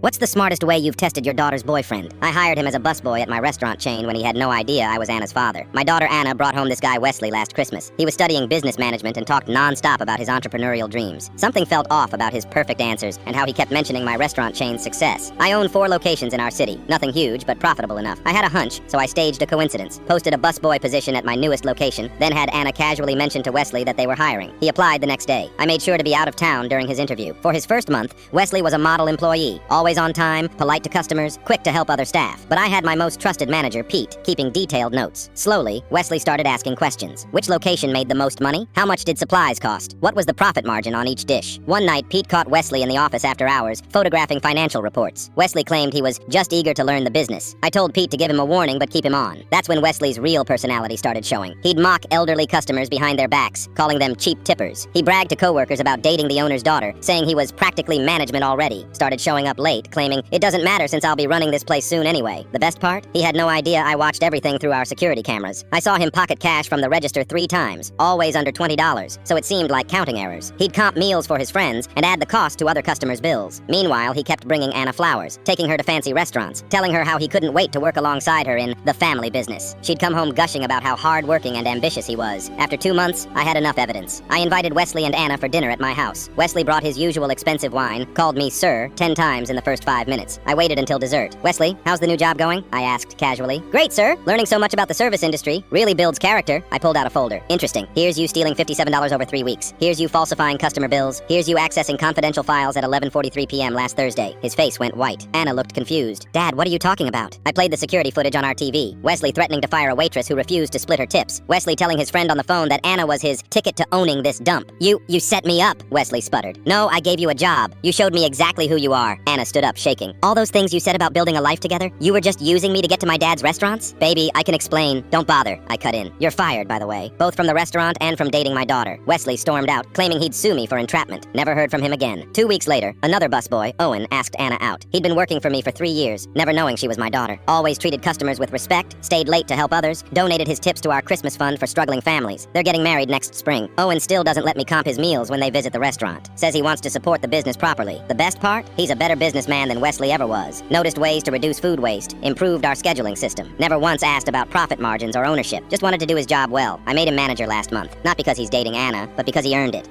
What's the smartest way you've tested your daughter's boyfriend? I hired him as a busboy at my restaurant chain when he had no idea I was Anna's father. My daughter Anna brought home this guy Wesley last Christmas. He was studying business management and talked non-stop about his entrepreneurial dreams. Something felt off about his perfect answers and how he kept mentioning my restaurant chain's success. I own 4 locations in our city. Nothing huge, but profitable enough. I had a hunch, so I staged a coincidence. Posted a busboy position at my newest location, then had Anna casually mention to Wesley that they were hiring. He applied the next day. I made sure to be out of town during his interview. For his first month, Wesley was a model employee, always on time, polite to customers, quick to help other staff. But I had my most trusted manager, Pete, keeping detailed notes. Slowly, Wesley started asking questions. Which location made the most money? How much did supplies cost? What was the profit margin on each dish? One night, Pete caught Wesley in the office after hours, photographing financial reports. Wesley claimed he was just eager to learn the business. I told Pete to give him a warning but keep him on. That's when Wesley's real personality started showing. He'd mock elderly customers behind their backs, calling them cheap tippers. He bragged to coworkers about dating the owner's daughter, saying he was practically management already. Started showing up late, claiming, "It doesn't matter since I'll be running this place soon anyway." The best part? He had no idea I watched everything through our security cameras. I saw him pocket cash from the register 3 times, always under $20, so it seemed like counting errors. He'd comp meals for his friends and add the cost to other customers' bills. Meanwhile, he kept bringing Anna flowers, taking her to fancy restaurants, telling her how he couldn't wait to work alongside her in the family business. She'd come home gushing about how hardworking and ambitious he was. After 2 months, I had enough evidence. I invited Wesley and Anna for dinner at my house. Wesley brought his usual expensive wine, called me sir 10 times in the first 5 minutes. I waited until dessert. "Wesley, how's the new job going?" I asked casually. "Great, sir. Learning so much about the service industry. Really builds character." I pulled out a folder. "Interesting. Here's you stealing $57 over 3 weeks. Here's you falsifying customer bills. Here's you accessing confidential files at 11:43 p.m. last Thursday." His face went white. Anna looked confused. "Dad, what are you talking about?" I played the security footage on our TV. Wesley threatening to fire a waitress who refused to split her tips. Wesley telling his friend on the phone that Anna was his ticket to owning this dump. You set me up," Wesley sputtered. "No, I gave you a job. You showed me exactly who you are." Anna stood up, shaking. "All those things you said about building a life together, you were just using me to get to my dad's restaurants?" "Baby, I can explain. Don't bother." I cut in. "You're fired, by the way, both from the restaurant and from dating my daughter." Wesley stormed out, claiming he'd sue me for entrapment. Never heard from him again. 2 weeks later, another busboy, Owen, asked Anna out. He'd been working for me for 3 years, never knowing she was my daughter. Always treated customers with respect, stayed late to help others, donated his tips to our Christmas fund for struggling families. They're getting married next spring. Owen still doesn't let me comp his meals when they visit the restaurant. Says he wants to support the business properly. The best part? He's a better businessman than Wesley ever was. Noticed ways to reduce food waste, improved our scheduling system. Never once asked about profit margins or ownership. Just wanted to do his job well. I made him manager last month. Not because he's dating Anna, but because he earned it.